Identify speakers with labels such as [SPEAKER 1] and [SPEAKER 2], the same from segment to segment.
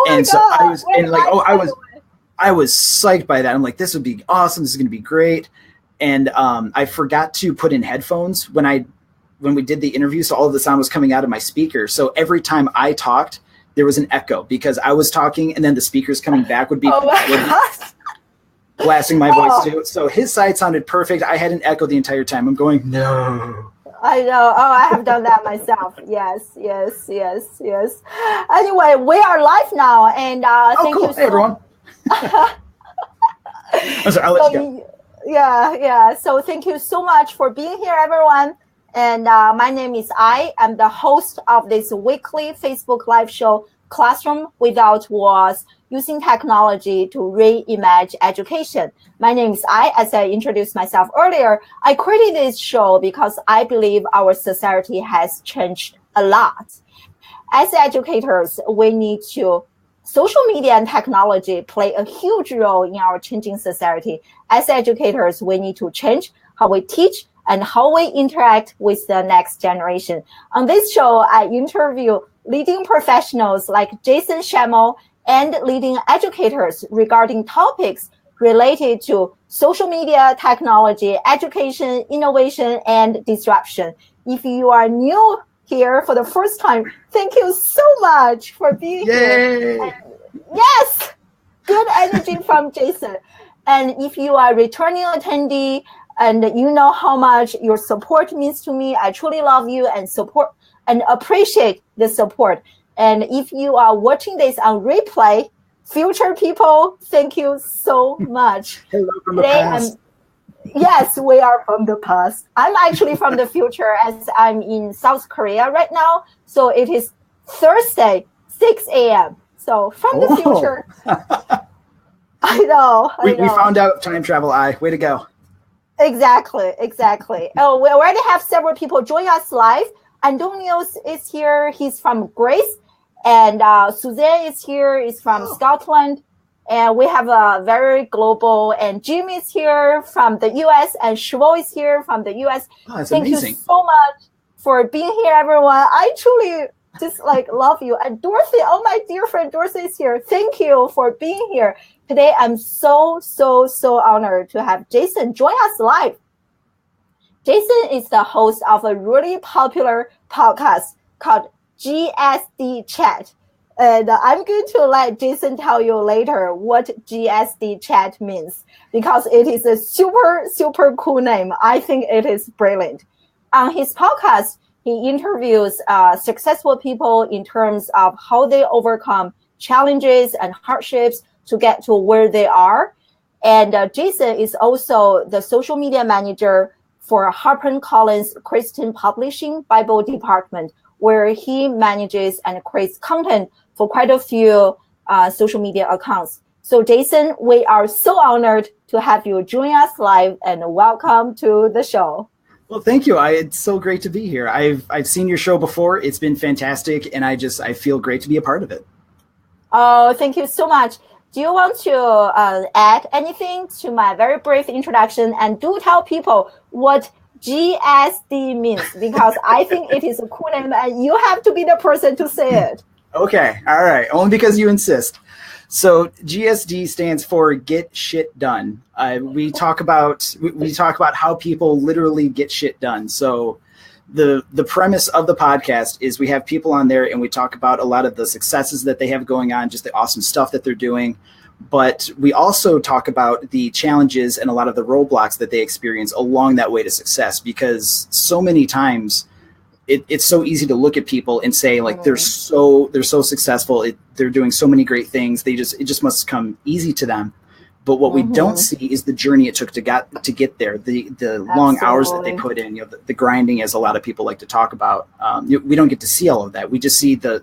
[SPEAKER 1] my
[SPEAKER 2] so
[SPEAKER 1] God.
[SPEAKER 2] I was I was psyched by that. I'm like, this would be awesome. This is going to be great. And I forgot to put in headphones when we did the interview. So all of the sound was coming out of my speaker. So every time I talked, there was an echo because I was talking and then the speakers coming back would be blasting my voice too. So his side sounded perfect. I had an echo the entire time. I'm going, no.
[SPEAKER 1] I know. Oh, I have done that myself. Yes. Anyway, we are live now, and thank
[SPEAKER 2] cool.
[SPEAKER 1] you.
[SPEAKER 2] Hey, everyone. I'm sorry. I'll let you go.
[SPEAKER 1] Yeah. So thank you so much for being here, everyone. And my name is I'm the host of this weekly Facebook live show, Classroom Without Walls, using technology to reimagine education. My name is as I introduced myself earlier. I created this show because I believe our society has changed a lot. As educators, we need to social media and technology play a huge role in our changing society. As educators, we need to change how we teach and how we interact with the next generation. On this show, I interview leading professionals like Jason Schemmel and leading educators regarding topics related to social media, technology, education, innovation, and disruption. If you are new here for the first time, thank you so much for being here. And yes, good energy from Jason. And if you are a returning attendee and you know how much your support means to me, I truly love you and support and appreciate the support. And if you are watching this on replay, future people, thank you so much.
[SPEAKER 2] Hello from the past.
[SPEAKER 1] Yes, we are from the past. I'm actually from the future as I'm in South Korea right now. So it is Thursday, 6 a.m. So from the future. I know.
[SPEAKER 2] We found out time travel. Way to go.
[SPEAKER 1] Exactly. Oh, we already have several people join us live. Antonio is here. He's from Greece. And Suzanne is here. Is from Scotland. And we have a very global. And Jim is here from the U.S. And Shvo is here from the U.S.
[SPEAKER 2] That's
[SPEAKER 1] Thank
[SPEAKER 2] amazing.
[SPEAKER 1] you so much for being here, everyone. I truly just love you. And Dorothy, my dear friend Dorothy is here. Thank you for being here. Today, I'm so honored to have Jason join us live. Jason is the host of a really popular podcast called GSD Chat. And I'm going to let Jason tell you later what GSD Chat means because it is a super cool name. I think it is brilliant. On his podcast, he interviews successful people in terms of how they overcome challenges and hardships to get to where they are. And Jason is also the social media manager for HarperCollins Christian Publishing Bible Department, where he manages and creates content for quite a few social media accounts. So Jason, we are so honored to have you join us live and welcome to the show.
[SPEAKER 2] Well, thank you. It's so great to be here. I've seen your show before. It's been fantastic. And I feel great to be a part of it.
[SPEAKER 1] Oh, thank you so much. Do you want to add anything to my very brief introduction? And do tell people what GSD means, because I think it is a cool name and you have to be the person to say it.
[SPEAKER 2] Okay. All right. Only because you insist. So GSD stands for Get Shit Done. We talk about how people literally get shit done. So the premise of the podcast is we have people on there and we talk about a lot of the successes that they have going on, just the awesome stuff that they're doing. But we also talk about the challenges and a lot of the roadblocks that they experience along that way to success, because so many times it's so easy to look at people and say they're so successful. They're doing so many great things. It just must come easy to them. But what we don't see is the journey it took to get there, the long hours that they put in, the grinding, as a lot of people like to talk about. We don't get to see all of that. We just see the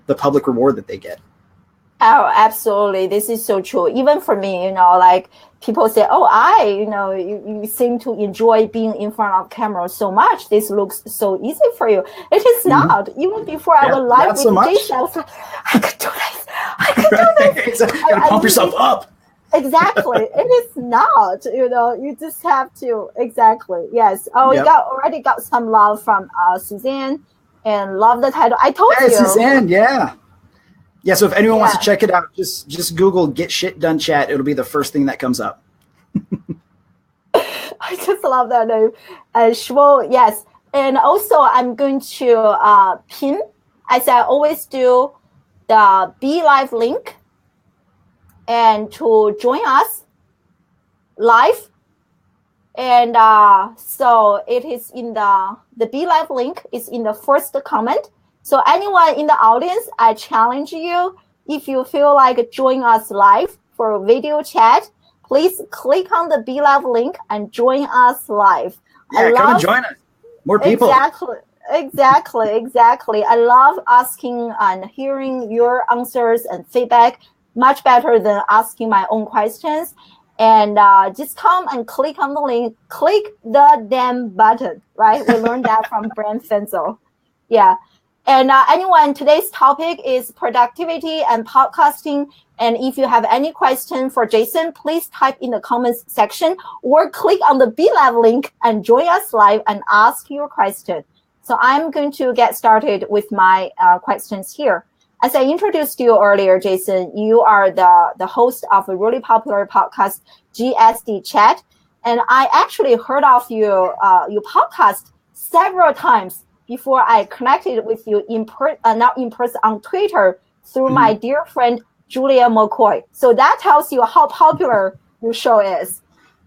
[SPEAKER 2] public reward that they get.
[SPEAKER 1] Oh, absolutely. This is so true. Even for me, people say, you seem to enjoy being in front of camera so much. This looks so easy for you. It is not. Even before I was live with Jason, I was like, I could do this. I could do this.
[SPEAKER 2] You gotta pump yourself up.
[SPEAKER 1] Exactly. It is not, you just have to. Exactly. Yes. Oh, you already got some love from Suzanne and love the title. I told you.
[SPEAKER 2] Suzanne. Yeah. Yeah, so if anyone wants to check it out, just Google "Get Shit Done Chat." It'll be the first thing that comes up.
[SPEAKER 1] I just love that name. Schemmel, yes. And also, I'm going to pin, as I always do, the Be Live link, and to join us live. And so it is in the Be Live link is in the first comment. So anyone in the audience, I challenge you, if you feel like join us live for a video chat, please click on the Be Live link and join us live.
[SPEAKER 2] Yeah, come and join us. More people.
[SPEAKER 1] Exactly. I love asking and hearing your answers and feedback, much better than asking my own questions. And just come and click on the link. Click the damn button, right? We learned that from Brent Fenzel. Yeah. And anyone, today's topic is productivity and podcasting. And if you have any question for Jason, please type in the comments section or click on the Be Live link and join us live and ask your question. So I'm going to get started with my questions here. As I introduced you earlier, Jason, you are the host of a really popular podcast, GSD Chat. And I actually heard of your podcast several times before I connected with you not in person, on Twitter through my dear friend, Julia McCoy. So that tells you how popular your show is.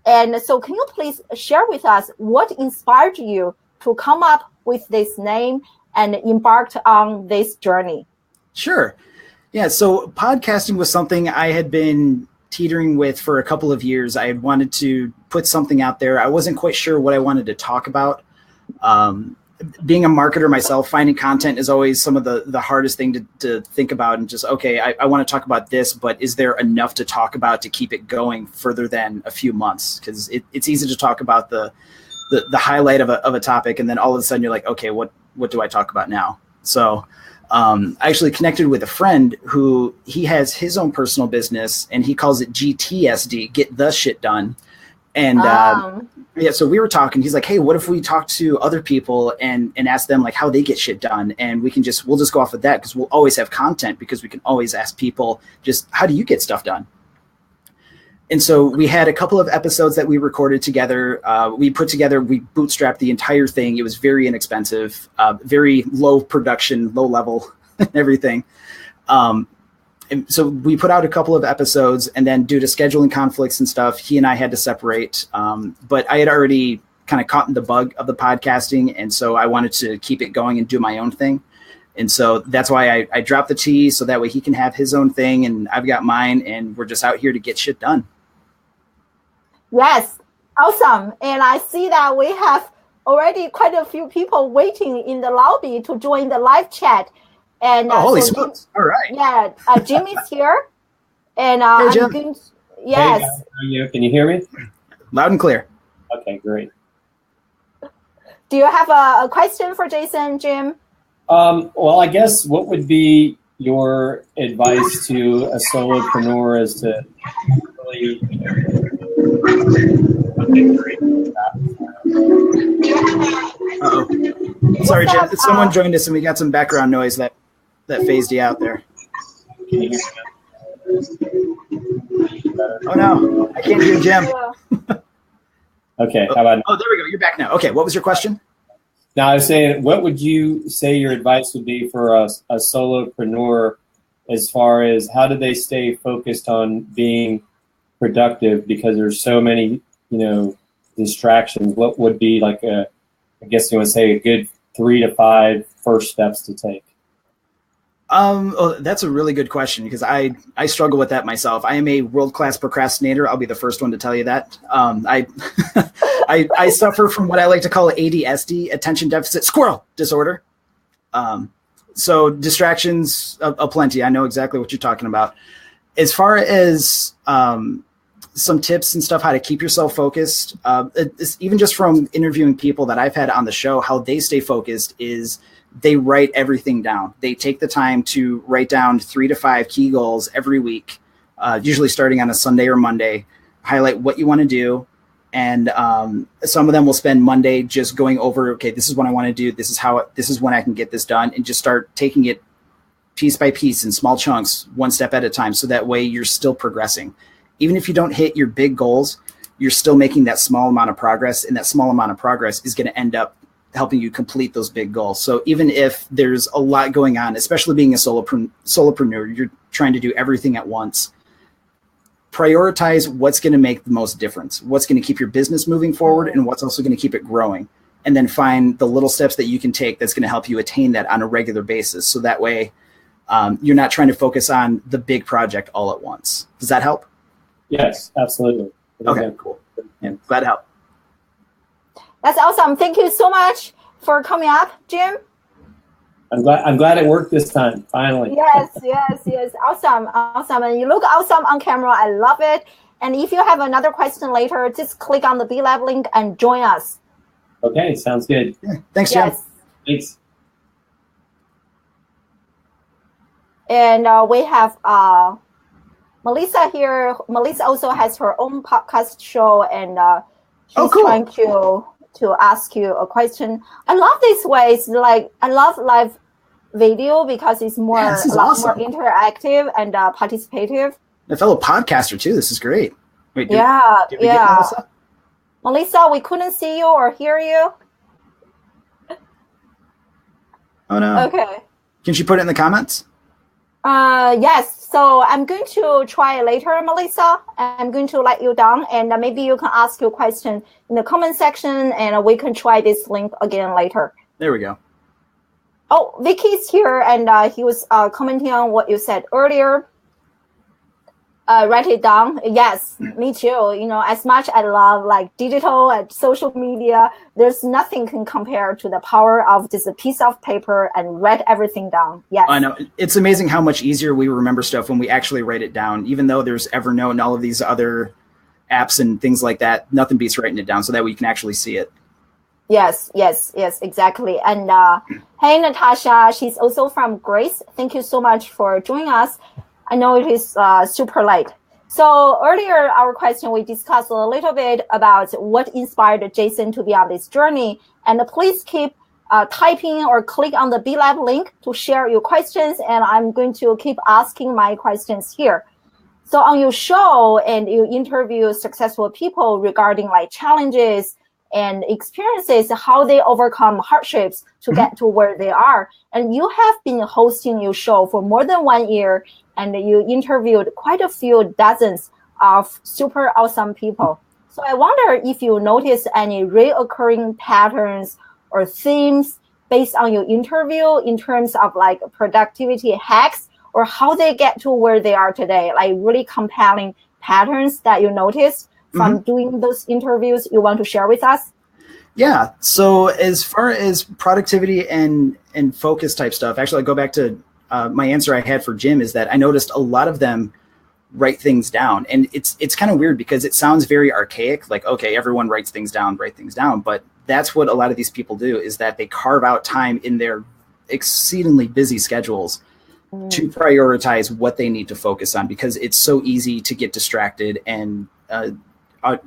[SPEAKER 1] And so can you please share with us what inspired you to come up with this name and embarked on this journey?
[SPEAKER 2] Sure. Yeah, so podcasting was something I had been teetering with for a couple of years. I had wanted to put something out there. I wasn't quite sure what I wanted to talk about. Being a marketer myself, finding content is always some of the hardest thing to think about, and just, okay, I want to talk about this, but is there enough to talk about to keep it going further than a few months? Because it's easy to talk about the highlight of a topic, and then all of a sudden you're like, okay, what do I talk about now? So I actually connected with a friend who he has his own personal business, and he calls it GTSD, Get the Shit Done. And yeah, so we were talking. He's like, hey, what if we talk to other people and ask them like how they get shit done? And we'll just go off of that, because we'll always have content, because we can always ask people just, how do you get stuff done? And so we had a couple of episodes that we recorded together. We bootstrapped the entire thing. It was very inexpensive, very low production, low level, everything. And so we put out a couple of episodes, and then due to scheduling conflicts and stuff, he and I had to separate. But I had already kind of caught the bug of the podcasting, and so I wanted to keep it going and do my own thing. And so that's why I dropped the T, so that way he can have his own thing and I've got mine, and we're just out here to get shit done.
[SPEAKER 1] Yes, awesome. And I see that we have already quite a few people waiting in the lobby to join the live chat. And
[SPEAKER 2] holy smokes! All right.
[SPEAKER 1] Yeah, Jim is here, and
[SPEAKER 2] hey, Jim.
[SPEAKER 1] I'm going to, yes.
[SPEAKER 3] Hey, how are you? Can you hear me?
[SPEAKER 2] Loud and clear.
[SPEAKER 3] Okay, great.
[SPEAKER 1] Do you have a question for Jason, Jim?
[SPEAKER 3] Well, I guess what would be your advice to a solopreneur as to really?
[SPEAKER 2] Uh-oh. Sorry, Jim. Someone joined us, and we got some background noise that phased you out there. Oh no, I can't hear Jim.
[SPEAKER 3] Okay, how about?
[SPEAKER 2] Oh, there we go. You're back now. Okay, what was your question?
[SPEAKER 3] Now I was saying, what would you say your advice would be for a solopreneur, as far as how do they stay focused on being productive, because there's so many, distractions? What would be like I guess you would say a good 3 to 5 first steps to take?
[SPEAKER 2] That's a really good question, because I struggle with that myself. I am a world-class procrastinator. I'll be the first one to tell you that. I suffer from what I like to call ADSD, attention deficit squirrel disorder. So distractions aplenty. I know exactly what you're talking about. As far as some tips and stuff, how to keep yourself focused, even just from interviewing people that I've had on the show, how they stay focused is they write everything down. They take the time to write down 3 to 5 key goals every week, usually starting on a Sunday or Monday, highlight what you want to do. And some of them will spend Monday just going over, okay, this is what I want to do. This is when I can get this done, and just start taking it piece by piece in small chunks, one step at a time. So that way you're still progressing. Even if you don't hit your big goals, you're still making that small amount of progress, and that small amount of progress is going to end up helping you complete those big goals. So even if there's a lot going on, especially being a solopreneur, you're trying to do everything at once. Prioritize what's going to make the most difference, what's going to keep your business moving forward, and what's also going to keep it growing. And then find the little steps that you can take that's going to help you attain that on a regular basis. So that way you're not trying to focus on the big project all at once. Does that help?
[SPEAKER 3] Yes, absolutely.
[SPEAKER 2] Okay, cool. Yeah, glad to help.
[SPEAKER 1] That's awesome. Thank you so much for coming up, Jim.
[SPEAKER 3] I'm glad it worked this time, finally.
[SPEAKER 1] Yes. Awesome. And you look awesome on camera. I love it. And if you have another question later, just click on the B Lab link and join us.
[SPEAKER 3] Okay, sounds good.
[SPEAKER 2] Yeah. Thanks, Jim.
[SPEAKER 1] Yes.
[SPEAKER 3] Thanks.
[SPEAKER 1] And we have Melissa here. Melissa also has her own podcast show, and she's trying to ask you a question. I love these ways. Like, I love live video because it's more more interactive and participative.
[SPEAKER 2] A fellow podcaster too. This is great. Wait, did we get Melissa?
[SPEAKER 1] Melissa, we couldn't see you or hear you.
[SPEAKER 2] Oh no.
[SPEAKER 1] Okay.
[SPEAKER 2] Can she put it in the comments?
[SPEAKER 1] Yes. So I'm going to try later, Melissa. I'm going to let you down, and maybe you can ask your question in the comment section, and we can try this link again later.
[SPEAKER 2] There we go.
[SPEAKER 1] Oh, Vicky's here, and he was commenting on what you said earlier. Write it down. Yes, me too. You know, as much I love like digital and social media, there's nothing can compare to the power of just a piece of paper and write everything down. Yes.
[SPEAKER 2] I know. It's amazing how much easier we remember stuff when we actually write it down, even though there's Evernote and all of these other apps and things like that. Nothing beats writing it down so that we can actually see it.
[SPEAKER 1] Yes, exactly. And hey, Natasha, she's also from Grace. Thank you so much for joining us. I know it is super late. So earlier, our question, we discussed a little bit about what inspired Jason to be on this journey. And please keep typing or click on the B Lab link to share your questions. And I'm going to keep asking my questions here. So on your show, and you interview successful people regarding like challenges and experiences, how they overcome hardships to get to where they are. And you have been hosting your show for more than 1 year, and you interviewed quite a few dozens of super awesome people. So I wonder if you notice any reoccurring patterns or themes based on your interview in terms of like productivity hacks or how they get to where they are today, like really compelling patterns that you noticed from doing those interviews you want to share with us?
[SPEAKER 2] Yeah. So as far as productivity and focus type stuff, actually, I go back to my answer I had for Jim is that I noticed a lot of them write things down. And it's kind of weird because it sounds very archaic. Like, okay, everyone writes things down, write things down. But that's what a lot of these people do, is that they carve out time in their exceedingly busy schedules to prioritize what they need to focus on, because it's so easy to get distracted and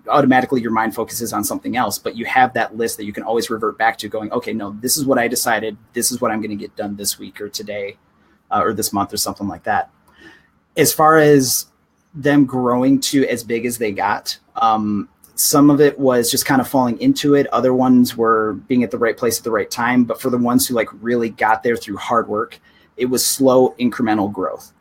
[SPEAKER 2] automatically your mind focuses on something else, but you have that list that you can always revert back to going, okay, no, this is what I decided. This is what I'm going to get done this week or today or this month or something like that. As far as them growing to as big as they got, some of it was just kind of falling into it. Other ones were being at the right place at the right time. But for the ones who like really got there through hard work, it was slow incremental growth.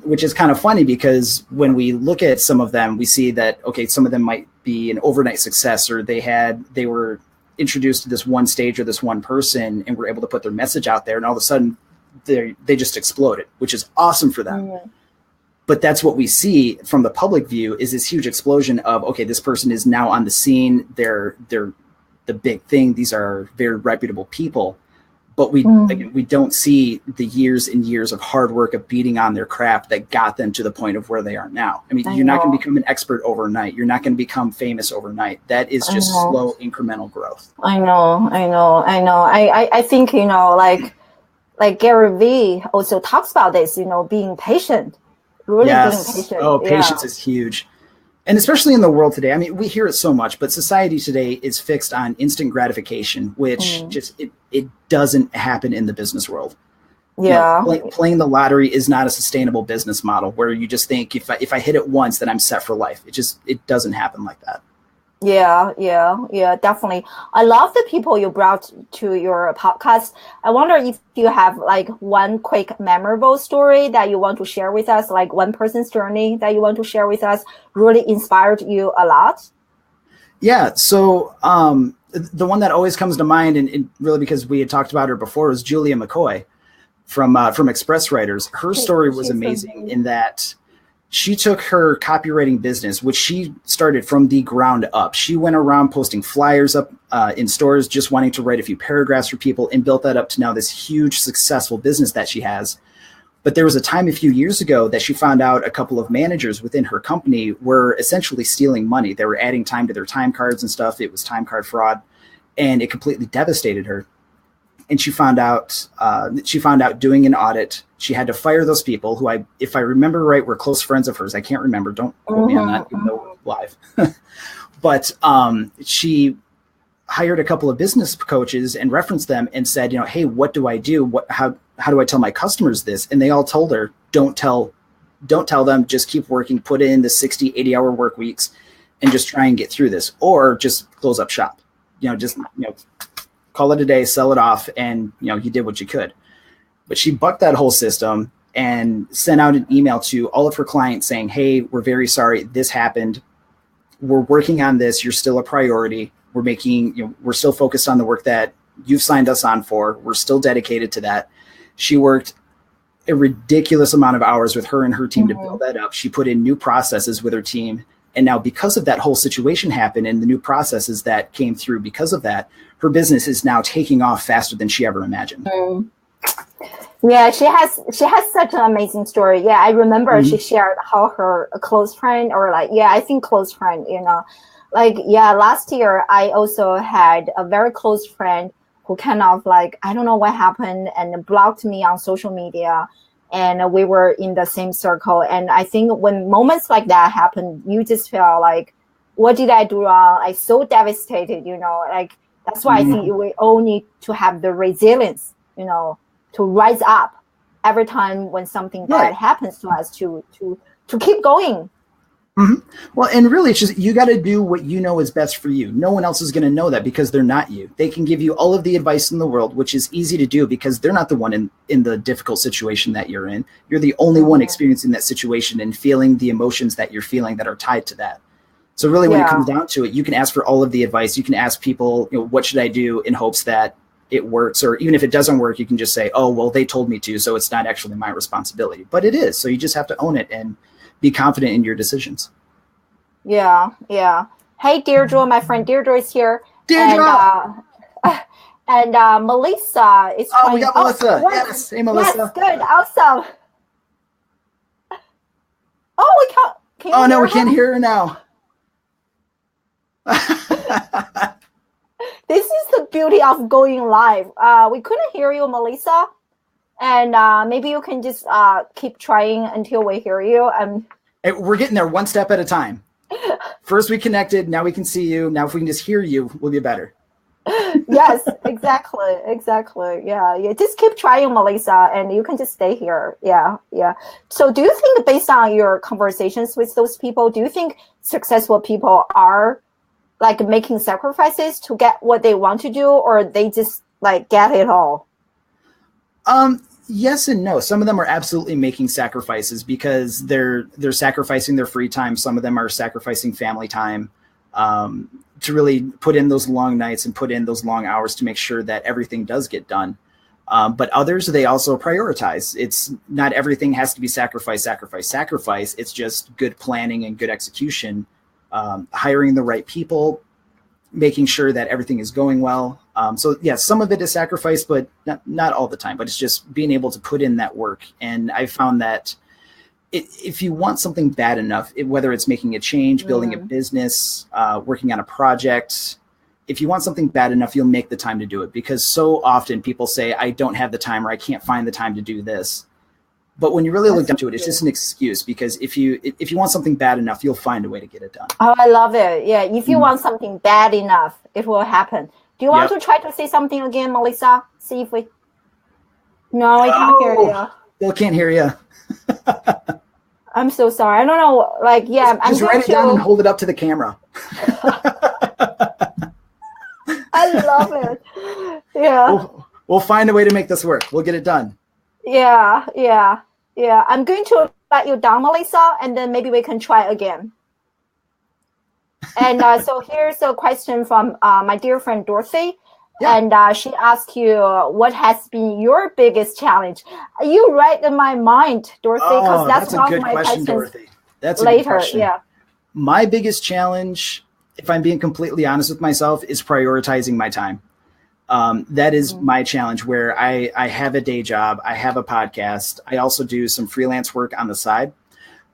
[SPEAKER 2] Which is kind of funny because when we look at some of them, we see that, okay, some of them might be an overnight success, or they were introduced to this one stage or this one person and were able to put their message out there. And all of a sudden they just exploded, which is awesome for them. But that's what we see from the public view, is this huge explosion of, okay, this person is now on the scene. They're the big thing. These are very reputable people. But we don't see the years and years of hard work of beating on their craft that got them to the point of where they are now. I mean, you're not going to become an expert overnight. You're not going to become famous overnight. That is just slow incremental growth.
[SPEAKER 1] I know. I think, like Gary Vee also talks about this, being patient, really being patient.
[SPEAKER 2] Oh, patience is huge. And especially in the world today, I mean, we hear it so much, but society today is fixed on instant gratification, which it doesn't happen in the business world.
[SPEAKER 1] Yeah.
[SPEAKER 2] Playing the lottery is not a sustainable business model where you just think if I hit it once, then I'm set for life. It doesn't happen like that.
[SPEAKER 1] Yeah, definitely. I love the people you brought to your podcast. I wonder if you have like one quick memorable story that you want to share with us, like one person's journey that you want to share with us really inspired you a lot.
[SPEAKER 2] Yeah. So the one that always comes to mind, and really because we had talked about her before, was Julia McCoy from Express Writers. Her story was amazing in that she took her copywriting business, which she started from the ground up. She went around posting flyers up in stores, just wanting to write a few paragraphs for people, and built that up to now this huge, successful business that she has. But there was a time a few years ago that she found out a couple of managers within her company were essentially stealing money. They were adding time to their time cards and stuff. It was time card fraud, and it completely devastated her. And she found out doing an audit, she had to fire those people who if I remember right, were close friends of hers. I can't remember. Don't quote me on that, even though we're live. But she hired a couple of business coaches and referenced them and said, hey, what do I do? How do I tell my customers this? And they all told her, don't tell them, just keep working, put in the 60, 80-hour work weeks and just try and get through this, or just close up shop. Call it a day, sell it off, and you did what you could. But she bucked that whole system and sent out an email to all of her clients saying, hey, we're very sorry this happened. We're working on this. You're still a priority. We're still focused on the work that you've signed us on for. We're still dedicated to that. She worked a ridiculous amount of hours with her and her team to build that up. She put in new processes with her team. And now because of that whole situation happened and the new processes that came through because of that, her business is now taking off faster than she ever imagined.
[SPEAKER 1] Yeah, she has such an amazing story. Yeah, I remember she shared how her close friend, or I think close friend, last year I also had a very close friend who kind of I don't know what happened and blocked me on social media. And we were in the same circle. And I think when moments like that happen, you just feel like, what did I do wrong? I'm so devastated, that's why I think we all need to have the resilience, to rise up every time when something bad happens to us, to keep going.
[SPEAKER 2] Well, and really, it's just you got to do what you know is best for you. No one else is going to know that because they're not you. They can give you all of the advice in the world, which is easy to do because they're not the one in the difficult situation that you're in. You're the only one experiencing that situation and feeling the emotions that you're feeling that are tied to that. So really, when it comes down to it, you can ask for all of the advice. You can ask people, what should I do, in hopes that it works. Or even if it doesn't work, you can just say, oh, well, they told me to, so it's not actually my responsibility. But it is. So you just have to own it and be confident in your decisions.
[SPEAKER 1] Yeah. Hey, Deirdre, my friend Deirdre is here.
[SPEAKER 2] Deirdre!
[SPEAKER 1] And Melissa is
[SPEAKER 2] trying. Oh, we got Melissa. Yes. Hey, Melissa.
[SPEAKER 1] Yes, good. Awesome. Oh, we can't. Can you hear
[SPEAKER 2] we can't hear her now.
[SPEAKER 1] This is the beauty of going live. We couldn't hear you, Melissa. And maybe you can just keep trying until we hear you.
[SPEAKER 2] We're getting there one step at a time. First we connected, now we can see you. Now if we can just hear you, we'll be better.
[SPEAKER 1] Yes, exactly. Yeah. Just keep trying, Melissa, and you can just stay here. Yeah. So do you think, based on your conversations with those people, do you think successful people are making sacrifices to get what they want to do, or they just get it all?
[SPEAKER 2] Yes and no. Some of them are absolutely making sacrifices because they're sacrificing their free time. Some of them are sacrificing family time to really put in those long nights and put in those long hours to make sure that everything does get done. But others, they also prioritize. It's not everything has to be sacrifice. It's just good planning and good execution, hiring the right people, making sure that everything is going well. So yeah, some of it is sacrifice, but not all the time, but it's just being able to put in that work. And I found that if you want something bad enough, whether it's making a change, building a business, working on a project, if you want something bad enough, you'll make the time to do it, because so often people say, I don't have the time, or I can't find the time to do this. But when you really look into it, it's just an excuse, because if you want something bad enough, you'll find a way to get it done.
[SPEAKER 1] Oh, I love it. Yeah, if you want something bad enough, it will happen. Do you want to try to say something again, Melissa? See if we... No, I can't hear you.
[SPEAKER 2] Still can't hear you.
[SPEAKER 1] I'm so sorry. I don't know. Like, yeah,
[SPEAKER 2] just write it down and hold it up to the camera.
[SPEAKER 1] I love it. Yeah.
[SPEAKER 2] We'll find a way to make this work. We'll get it done.
[SPEAKER 1] Yeah. I'm going to let you down, Melissa, and then maybe we can try again. And so here's a question from my dear friend Dorothy. Yeah. And she asked you, what has been your biggest challenge? You read in my mind, Dorothy, because that's one of my questions. Dorothy.
[SPEAKER 2] That's a
[SPEAKER 1] later.
[SPEAKER 2] Good question.
[SPEAKER 1] Yeah.
[SPEAKER 2] My biggest challenge, if I'm being completely honest with myself, is prioritizing my time. That is my challenge, where I have a day job, I have a podcast, I also do some freelance work on the side.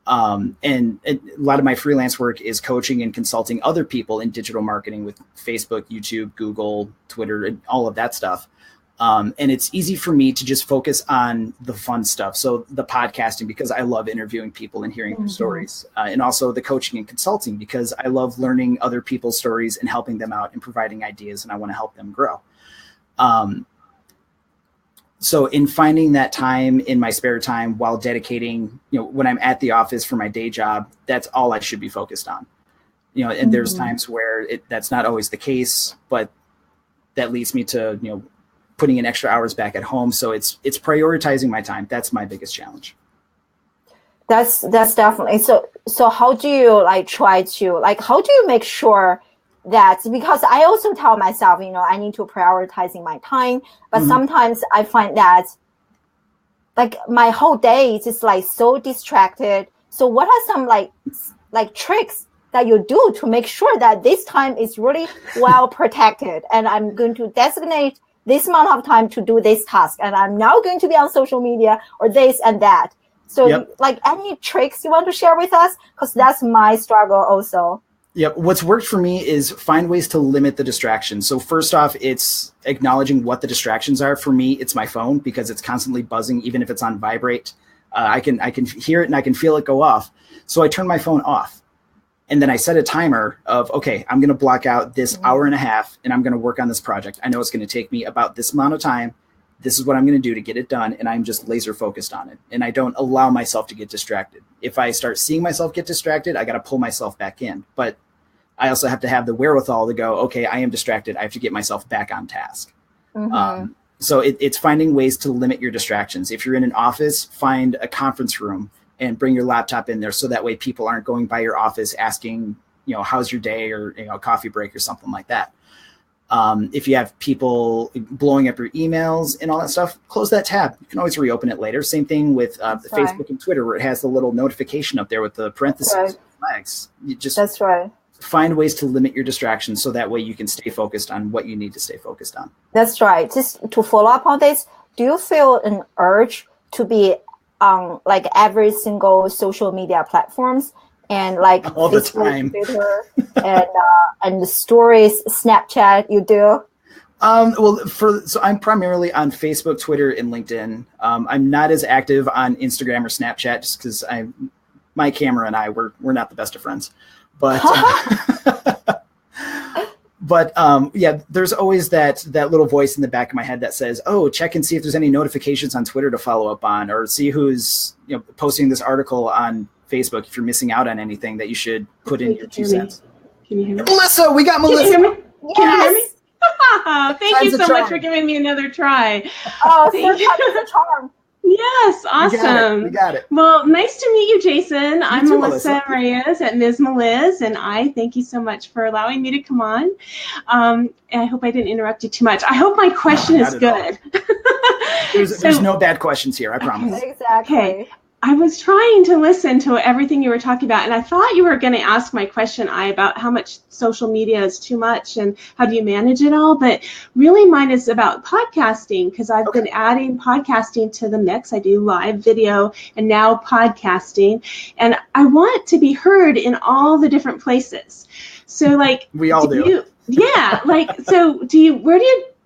[SPEAKER 2] And a lot of my freelance work is coaching and consulting other people in digital marketing with Facebook, YouTube, Google, Twitter, and all of that stuff. And it's easy for me to just focus on the fun stuff. So the podcasting, because I love interviewing people and hearing their stories, and also the coaching and consulting, because I love learning other people's stories and helping them out and providing ideas, and I want to help them grow. So in finding that time in my spare time while dedicating, when I'm at the office for my day job, that's all I should be focused on. And there's times where that's not always the case, but that leads me to, putting in extra hours back at home. So it's prioritizing my time. That's my biggest challenge.
[SPEAKER 1] That's definitely. So how do you how do you make sure that, because I also tell myself, I need to prioritizing my time, but sometimes I find that my whole day is just so distracted. So what are some like tricks that you do to make sure that this time is really well protected, and I'm going to designate this amount of time to do this task, and I'm now going to be on social media or this and that. So any tricks you want to share with us? Because that's my struggle also.
[SPEAKER 2] Yep. What's worked for me is find ways to limit the distractions. So first off, it's acknowledging what the distractions are. For me, it's my phone, because it's constantly buzzing, even if it's on vibrate. I can hear it and I can feel it go off. So I turn my phone off, and then I set a timer of, okay, I'm going to block out this hour and a half, and I'm going to work on this project. I know it's going to take me about this amount of time. This is what I'm going to do to get it done. And I'm just laser focused on it. And I don't allow myself to get distracted. If I start seeing myself get distracted, I got to pull myself back in. But I also have to have the wherewithal to go, okay, I am distracted. I have to get myself back on task. So it's finding ways to limit your distractions. If you're in an office, find a conference room and bring your laptop in there. So that way people aren't going by your office asking, how's your day, or, coffee break or something like that. If you have people blowing up your emails and all that stuff, close that tab. You can always reopen it later. Same thing with Facebook and Twitter, where it has the little notification up there with the parentheses flags.
[SPEAKER 1] That's right.
[SPEAKER 2] Find ways to limit your distractions so that way you can stay focused on what you need to stay focused on.
[SPEAKER 1] That's right. Just to follow up on this, do you feel an urge to be on every single social media platforms, and
[SPEAKER 2] all the time,
[SPEAKER 1] Twitter, and the stories, Snapchat? You do?
[SPEAKER 2] So I'm primarily on Facebook, Twitter, and LinkedIn. I'm not as active on Instagram or Snapchat, just because my camera and I we're not the best of friends. But there's always that little voice in the back of my head that says, oh, check and see if there's any notifications on Twitter to follow up on, or see who's posting this article on Facebook, if you're missing out on anything that you should put in your 2 cents.
[SPEAKER 4] Can you hear me?
[SPEAKER 2] Melissa, we got Melissa.
[SPEAKER 4] Can you hear me?
[SPEAKER 1] Yes.
[SPEAKER 4] Can you hear me? Thank you so much for giving me another try.
[SPEAKER 1] Oh, thank you. A charm.
[SPEAKER 4] Yes, awesome.
[SPEAKER 2] We got it.
[SPEAKER 4] Well, nice to meet you, Jason. I'm
[SPEAKER 2] too,
[SPEAKER 4] Melissa Reyes at Ms. Meliz, and I thank you so much for allowing me to come on. And I hope I didn't interrupt you too much. I hope my question is good.
[SPEAKER 2] There's no bad questions here, I promise.
[SPEAKER 4] Okay.
[SPEAKER 1] Exactly.
[SPEAKER 4] Okay. I was trying to listen to everything you were talking about, and I thought you were going to ask my question, about how much social media is too much and how do you manage it all. But really mine is about podcasting, because I've been adding podcasting to the mix. I do live video and now podcasting, and I want to be heard in all the different places. So
[SPEAKER 2] we all do.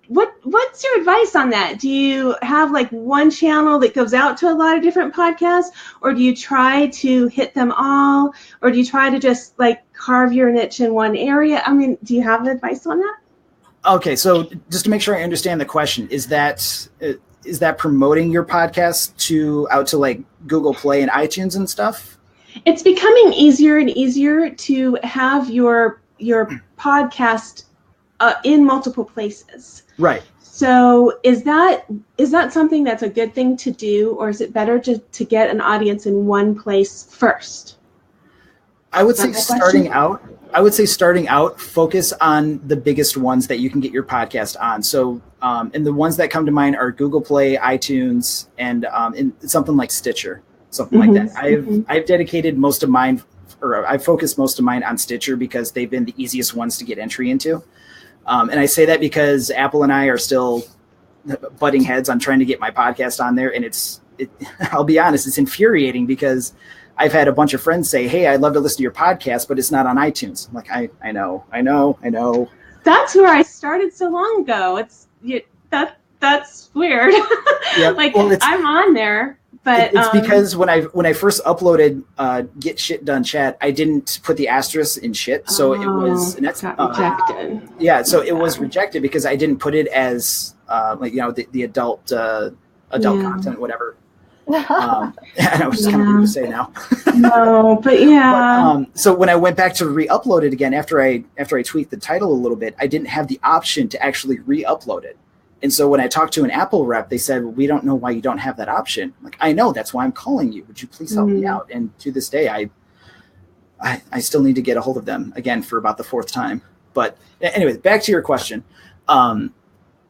[SPEAKER 4] What's your advice on that? Do you have one channel that goes out to a lot of different podcasts, or do you try to hit them all, or do you try to just carve your niche in one area? I mean, do you have advice on that?
[SPEAKER 2] Okay, so just to make sure I understand the question, is is that promoting your podcast out to like Google Play and iTunes and stuff?
[SPEAKER 4] It's becoming easier and easier to have your podcast in multiple places.
[SPEAKER 2] Right.
[SPEAKER 4] So is that something that's a good thing to do, or is it better to get an audience in one place first?
[SPEAKER 2] I would say starting out, focus on the biggest ones that you can get your podcast on. So, and the ones that come to mind are Google Play, iTunes, and something like Stitcher, something like that. I've dedicated most of mine, or I've focused most of mine on Stitcher because they've been the easiest ones to get entry into. And I say that because Apple and I are still butting heads on trying to get my podcast on there. And I'll be honest, it's infuriating because I've had a bunch of friends say, "Hey, I'd love to listen to your podcast, but it's not on iTunes." I'm like, I know.
[SPEAKER 4] That's where I started so long ago. That's weird. Yeah, like, well, I'm on there, but
[SPEAKER 2] it's because when I first uploaded Get Shit Done Chat, I didn't put the asterisk in shit, so it was
[SPEAKER 4] rejected.
[SPEAKER 2] Yeah, so it was rejected because I didn't put it as the adult content, whatever. I know, it's kind of weird to say now.
[SPEAKER 4] No, but yeah.
[SPEAKER 2] But, so when I went back to re-upload it again after I tweaked the title a little bit, I didn't have the option to actually re-upload it. And so when I talked to an Apple rep, they said, "We don't know why you don't have that option." I'm like, I know, that's why I'm calling you. Would you please help me out? And to this day, I still need to get a hold of them again for about the fourth time. But anyways, back to your question.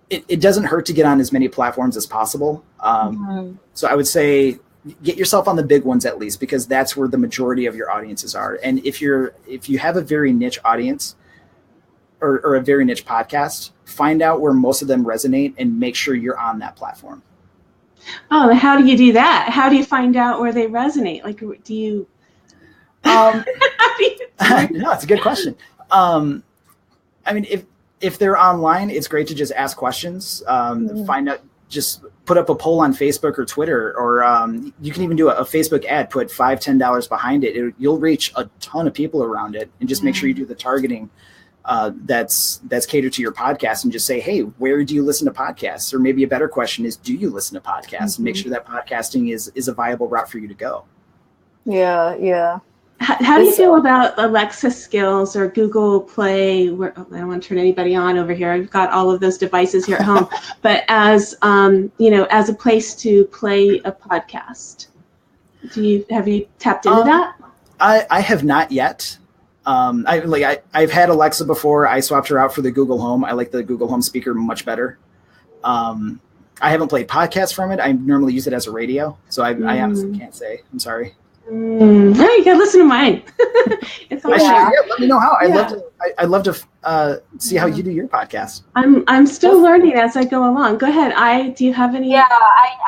[SPEAKER 2] It doesn't hurt to get on as many platforms as possible. So I would say get yourself on the big ones at least, because that's where the majority of your audiences are. And if you have a very niche audience or a very niche podcast, find out where most of them resonate and make sure you're on that platform.
[SPEAKER 4] Oh, how do you do that? How do you find out where they resonate? Like, do you?
[SPEAKER 2] No, it's a good question. I mean, if they're online, it's great to just ask questions. Find out, just put up a poll on Facebook or Twitter, or you can even do a Facebook ad. Put $5-10 behind it. You'll reach a ton of people around it, and just make sure you do the targeting that's catered to your podcast, and just say, "Hey, where do you listen to podcasts?" Or maybe a better question is, "Do you listen to podcasts?" And make sure that podcasting is a viable route for you to go.
[SPEAKER 1] Yeah.
[SPEAKER 4] How do you feel about Alexa skills or Google Play? I don't want to turn anybody on over here. I've got all of those devices here at home. But as as a place to play a podcast, have you tapped into that?
[SPEAKER 2] I have not yet. I've had Alexa before. I swapped her out for the Google Home. I like the Google Home speaker much better. I haven't played podcasts from it. I normally use it as a radio, so I honestly can't say. I'm sorry.
[SPEAKER 4] No, you gotta listen to mine. It's all
[SPEAKER 2] let me know how. I'd love to see how you do your podcast.
[SPEAKER 4] I'm still learning as I go along. Go ahead. Do you have any?
[SPEAKER 1] Yeah,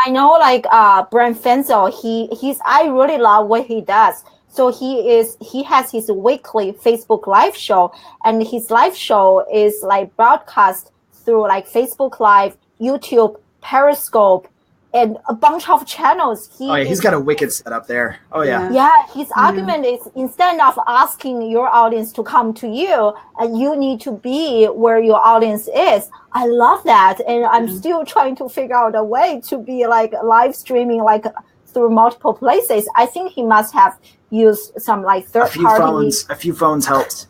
[SPEAKER 1] I know, like Brent Fenzel. I really love what he does. So he has his weekly Facebook live show, and his live show is like broadcast through like Facebook Live, YouTube, Periscope, and a bunch of channels.
[SPEAKER 2] He's got a wicked setup there. Oh yeah.
[SPEAKER 1] Yeah, his argument is, instead of asking your audience to come to you, you need to be where your audience is. I love that, and I'm still trying to figure out a way to be like live streaming like through multiple places. I think he must have used some like third party.
[SPEAKER 2] A few phones helps.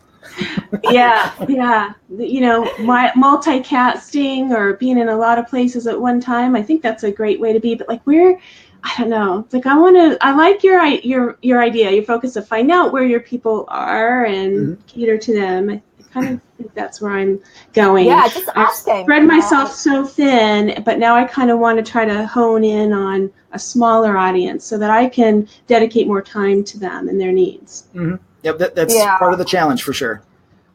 [SPEAKER 4] Yeah. My multicasting or being in a lot of places at one time, I think that's a great way to be. But like, I don't know. It's like, I like your idea, your focus of find out where your people are and cater to them. I kind of think that's where I'm going.
[SPEAKER 1] Yeah, just asking.
[SPEAKER 4] I spread myself so thin, but now I kind of want to try to hone in on a smaller audience so that I can dedicate more time to them and their needs.
[SPEAKER 2] Mm-hmm. Yep, that's part of the challenge for sure.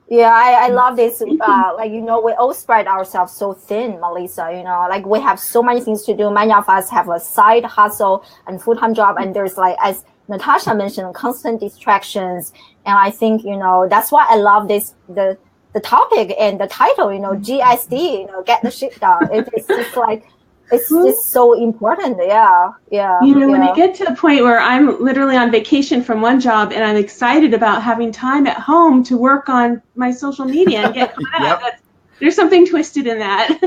[SPEAKER 1] Yeah, I love this. We all spread ourselves so thin, Melissa. Like we have so many things to do. Many of us have a side hustle and full-time job, and there's like, as Natasha mentioned, constant distractions. And I think that's why I love the topic and the title. GSD. Get the shit done. It's just like. It's just so important. Yeah.
[SPEAKER 4] When you get to the point where I'm literally on vacation from one job and I'm excited about having time at home to work on my social media and get caught up, There's something twisted in that,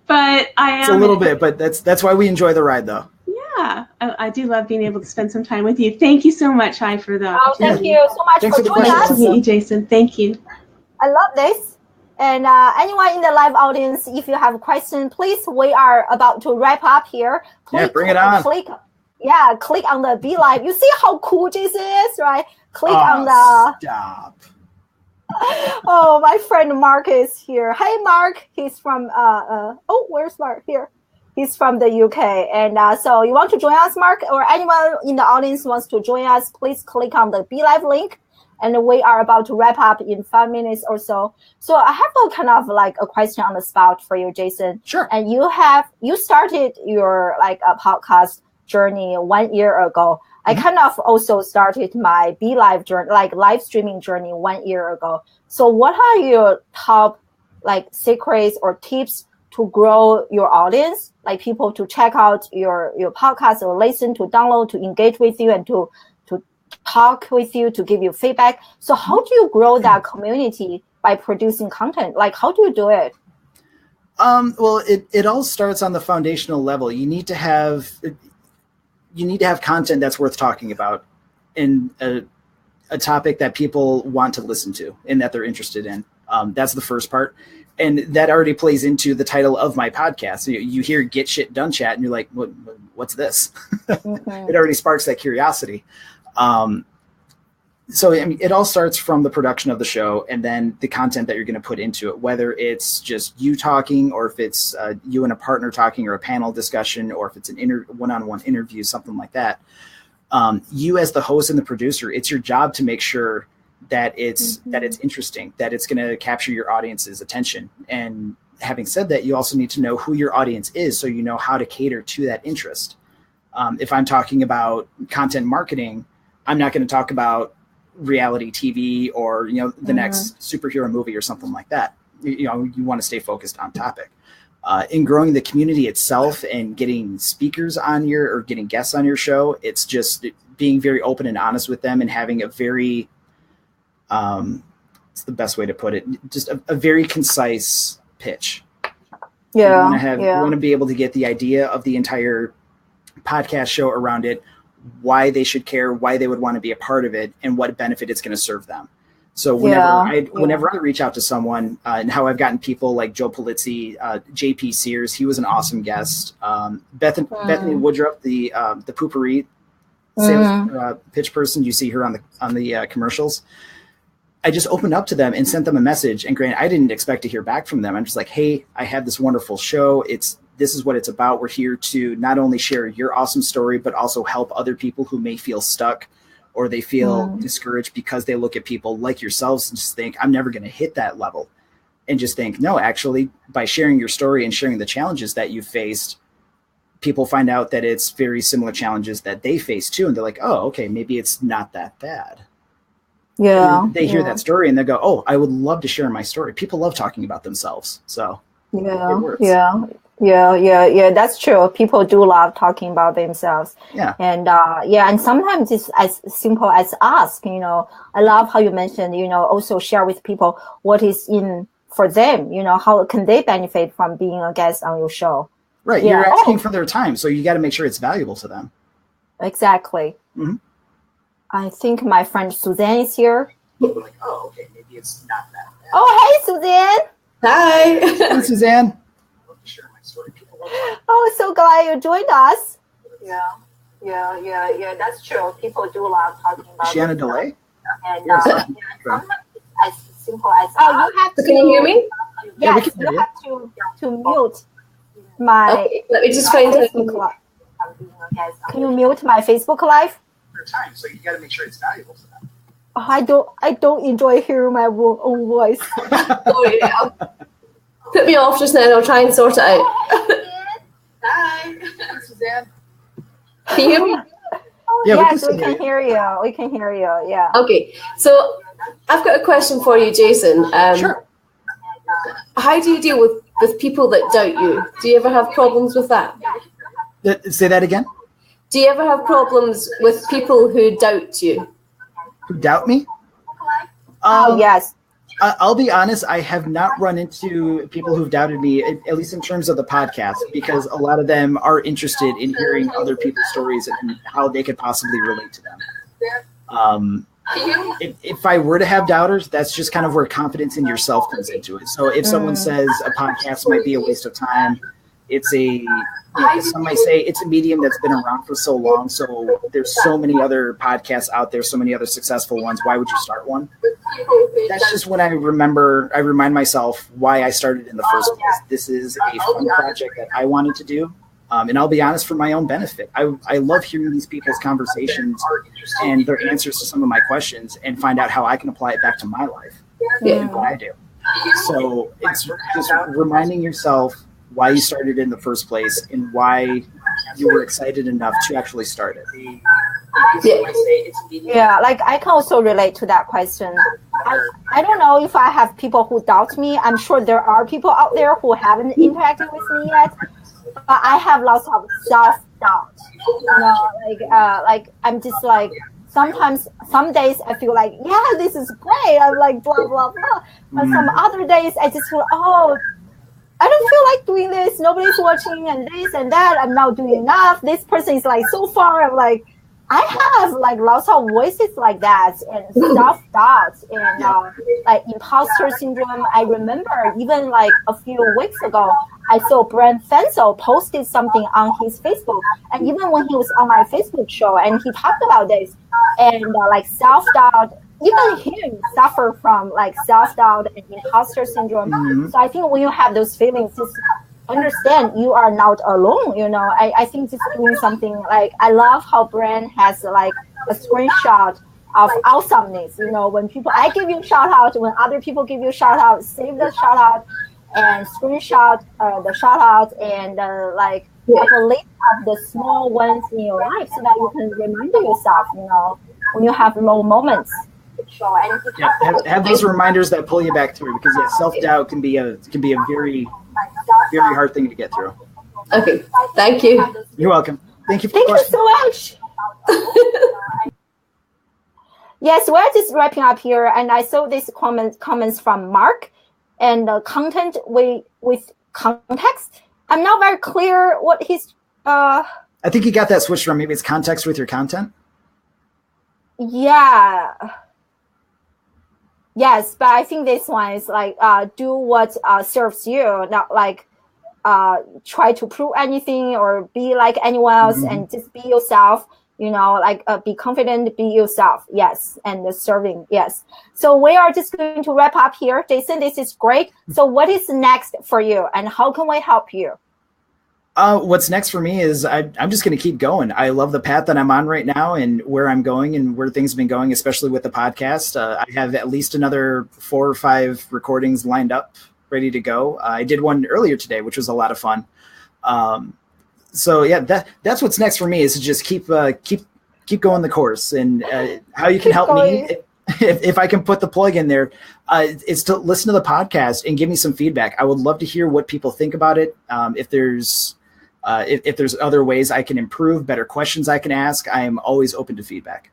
[SPEAKER 4] but I am.
[SPEAKER 2] It's a little bit, but that's why we enjoy the ride, though.
[SPEAKER 4] Yeah, I do love being able to spend some time with you. Thank you so much, Hi, for the
[SPEAKER 1] Thank
[SPEAKER 4] opportunity.
[SPEAKER 1] you so much
[SPEAKER 2] Thanks
[SPEAKER 1] for
[SPEAKER 2] for the
[SPEAKER 1] joining
[SPEAKER 2] question.
[SPEAKER 1] us.
[SPEAKER 4] Nice to meet you, Jason. Thank you.
[SPEAKER 1] I love this. And anyone in the live audience, if you have a question, please, we are about to wrap up here. Please
[SPEAKER 2] Bring it on.
[SPEAKER 1] Click on the Be Live. You see how cool Jason is, right? Click on the...
[SPEAKER 2] Stop.
[SPEAKER 1] Oh, my friend Mark is here. Hey, Mark. He's from... where's Mark? Here. He's from the UK. And so you want to join us, Mark? Or anyone in the audience wants to join us, please click on the Be Live link. And we are about to wrap up in 5 minutes or so. So I have a kind of like a question on the spot for you, Jason.
[SPEAKER 2] Sure.
[SPEAKER 1] And you started your like a podcast journey 1 year ago. I kind of also started my Be Live journey, like live streaming journey 1 year ago. So what are your top like secrets or tips to grow your audience, like people to check out your podcast or listen to, download, to engage with you and to talk with you, to give you feedback? So how do you grow that community by producing content? Like, how do you do it?
[SPEAKER 2] Well, it all starts on the foundational level. You need to have content that's worth talking about, and a topic that people want to listen to and that they're interested in. That's the first part. And that already plays into the title of my podcast. So you hear Get Shit Done Chat and you're like, what's this? It already sparks that curiosity. So I mean, it all starts from the production of the show and then the content that you're going to put into it, whether it's just you talking or if it's you and a partner talking or a panel discussion or if it's an one-on-one interview, something like that. You as the host and the producer, it's your job to make sure that it's interesting, that it's going to capture your audience's attention. And having said that, you also need to know who your audience is so you know how to cater to that interest. If I'm talking about content marketing, I'm not going to talk about reality TV or the next superhero movie or something like that. You want to stay focused on topic. In growing the community itself and getting speakers on getting guests on your show, it's just being very open and honest with them and having a very it's the best way to put it, just a very concise pitch. You want to be able to get the idea of the entire podcast show around it, why they should care, why they would want to be a part of it, and what benefit it's going to serve them. So whenever I reach out to someone, and how I've gotten people like Joe Polizzi, JP Sears, he was an awesome guest. Bethany Woodruff, the Poopery sales pitch person, you see her on the commercials. I just opened up to them and sent them a message. And granted, I didn't expect to hear back from them. I'm just like, hey, I have this wonderful show. This is what it's about. We're here to not only share your awesome story, but also help other people who may feel stuck or they feel discouraged because they look at people like yourselves and just think, I'm never going to hit that level. And just think, no, actually, by sharing your story and sharing the challenges that you faced, people find out that it's very similar challenges that they face too. And they're like, oh, okay, maybe it's not that bad.
[SPEAKER 1] Yeah.
[SPEAKER 2] And they hear that story and they go, oh, I would love to share my story. People love talking about themselves. So it works.
[SPEAKER 1] Yeah, that's true. People do love talking about themselves.
[SPEAKER 2] Yeah.
[SPEAKER 1] And and sometimes it's as simple as ask, I love how you mentioned, also share with people what is in for them, how can they benefit from being a guest on your show.
[SPEAKER 2] Right. You're asking for their time. So you got to make sure it's valuable to them.
[SPEAKER 1] Exactly.
[SPEAKER 2] Mm-hmm.
[SPEAKER 1] I think my friend Suzanne is here.
[SPEAKER 2] Like, oh, okay, maybe it's not that bad.
[SPEAKER 1] Oh, hey, Suzanne.
[SPEAKER 5] Hi.
[SPEAKER 2] Hey, Suzanne.
[SPEAKER 1] Oh, so glad you joined us. Yeah. That's true. People do love talking about.
[SPEAKER 2] Is she on a delay?
[SPEAKER 1] And sometimes as simple as you have to.
[SPEAKER 5] Can you hear me?
[SPEAKER 1] Yes, you have to mute my.
[SPEAKER 5] Okay, let me just find it.
[SPEAKER 1] Can you mute my Facebook Live?
[SPEAKER 2] Time, so you got to make sure it's valuable to them.
[SPEAKER 1] Oh, I don't enjoy hearing my own voice.
[SPEAKER 5] Oh yeah. Put me off just now and I'll try and sort it out.
[SPEAKER 2] Hi, Suzanne.
[SPEAKER 5] Can you hear me?
[SPEAKER 1] Yes, we can hear you. We can hear you. Yeah.
[SPEAKER 5] Okay, so I've got a question for you, Jason.
[SPEAKER 2] Sure.
[SPEAKER 5] How do you deal with people that doubt you? Do you ever have problems with that?
[SPEAKER 2] Say that again.
[SPEAKER 5] Do you ever have problems with people who doubt you?
[SPEAKER 2] Who doubt me?
[SPEAKER 1] Yes.
[SPEAKER 2] I'll be honest, I have not run into people who've doubted me, at least in terms of the podcast, because a lot of them are interested in hearing other people's stories and how they could possibly relate to them. If I were to have doubters, that's just kind of where confidence in yourself comes into it. So if someone says a podcast might be a waste of time, some might say it's a medium that's been around for so long. So there's so many other podcasts out there, so many other successful ones. Why would you start one? That's just when I remind myself why I started in the first place. This is a fun project that I wanted to do. And I'll be honest, for my own benefit. I love hearing these people's conversations and their answers to some of my questions and find out how I can apply it back to my life and what I do. So it's just reminding yourself why you started in the first place and why you were excited enough to actually start it.
[SPEAKER 1] Yeah, like I can also relate to that question. I don't know if I have people who doubt me. I'm sure there are people out there who haven't interacted with me yet. But I have lots of self-doubt. Like I'm just like, sometimes, some days I feel like, yeah, this is great. I'm like, blah, blah, blah. But some other days I just feel, I don't feel like doing this. Nobody's watching and this and that. I'm not doing enough. This person is like so far. I'm like, I have like lots of voices like that and self-doubt and like imposter syndrome. I remember even like a few weeks ago, I saw Brent Fensel posted something on his Facebook. And even when he was on my Facebook show and he talked about this and like self-doubt, even him suffer from like self-doubt and imposter syndrome. So I think when you have those feelings, just understand you are not alone. I think just doing something like, I love how Brand has like a screenshot of awesomeness. When I give you shout out, when other people give you shout out, save the shout out and screenshot the shout out and like have a list of the small ones in your life so that you can remind yourself, when you have low moments.
[SPEAKER 2] Have those reminders that pull you back through, because self-doubt can be a very, very hard thing to get through.
[SPEAKER 5] Okay, thank you.
[SPEAKER 2] You're welcome. Thank you
[SPEAKER 1] Thank you so much. Yes, we're just wrapping up here, and I saw this comments from Mark, and content with context. I'm not very clear what his.
[SPEAKER 2] I think you got that switched from maybe it's context with your content.
[SPEAKER 1] Yeah. Yes, but I think this one is like do what serves you, not like try to prove anything or be like anyone else, and just be yourself. Like be confident, be yourself. Yes, and serving. Yes. So we are just going to wrap up here, Jason. This is great. So what is next for you, and how can we help you?
[SPEAKER 2] What's next for me is I'm just going to keep going. I love the path that I'm on right now and where I'm going and where things have been going, especially with the podcast. I have at least another 4 or 5 recordings lined up, ready to go. I did one earlier today, which was a lot of fun. So yeah, that's what's next for me, is to just keep going the course. And how you can help me, if I can put the plug in there, is to listen to the podcast and give me some feedback. I would love to hear what people think about it. If there's other ways I can improve, better questions I can ask, I am always open to feedback.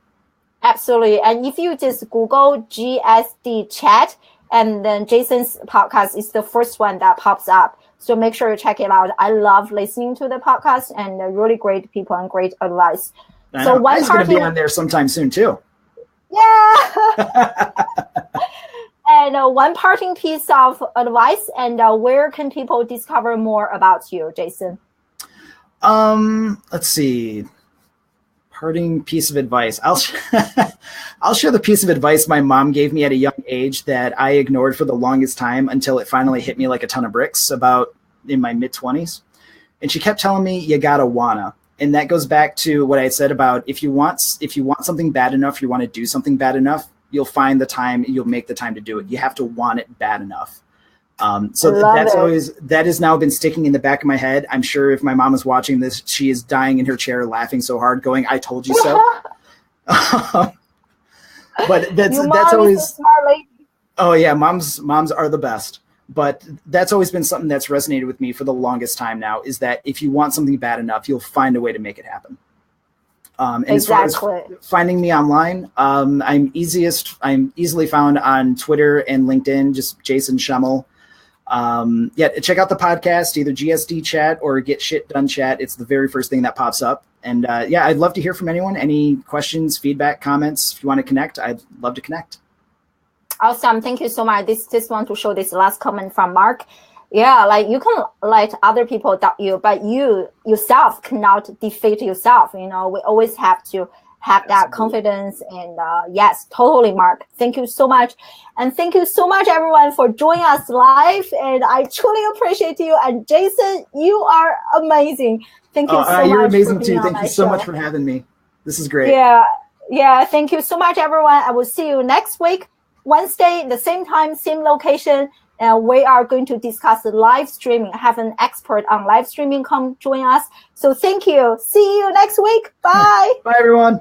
[SPEAKER 1] Absolutely. And if you just Google GSD chat, and then Jason's podcast is the first one that pops up. So make sure you check it out. I love listening to the podcast, and they're really great people and great advice. So one
[SPEAKER 2] I'm going to be on there sometime soon too.
[SPEAKER 1] Yeah. And one parting piece of advice, and where can people discover more about you, Jason?
[SPEAKER 2] Let's see. Parting piece of advice. I'll share the piece of advice my mom gave me at a young age that I ignored for the longest time until it finally hit me like a ton of bricks about in my mid-20s. And she kept telling me, you gotta wanna. And that goes back to what I said about if you want something bad enough, you want to do something bad enough, you'll find the time, you'll make the time to do it. You have to want it bad enough. So that has now been sticking in the back of my head. I'm sure if my mom is watching this, she is dying in her chair laughing so hard, going, I told you so. But that's always,
[SPEAKER 1] smart lady.
[SPEAKER 2] Oh yeah, moms are the best. But that's always been something that's resonated with me for the longest time now, is that if you want something bad enough, you'll find a way to make it happen. And as far as finding me online, I'm easily found on Twitter and LinkedIn, just Jason Schemmel. Check out the podcast, either GSD chat or Get Shit Done chat. It's the very first thing that pops up. And I'd love to hear from anyone. Any questions, feedback, comments. If you want to connect, I'd love to connect.
[SPEAKER 1] Awesome. Thank you so much. Just want to show this last comment from Mark. Yeah, like you can let other people doubt you, but you yourself cannot defeat yourself. We always have to have that confidence. And yes, totally, Mark. Thank you so much. And thank you so much, everyone, for joining us live. And I truly appreciate you. And Jason, you are amazing. Thank you so much.
[SPEAKER 2] You're amazing too. Thank you so much for having me. This is great.
[SPEAKER 1] Yeah. Thank you so much, everyone. I will see you next week, Wednesday, the same time, same location. And we are going to discuss live streaming. I have an expert on live streaming come join us. So thank you. See you next week. Bye.
[SPEAKER 2] Bye, everyone.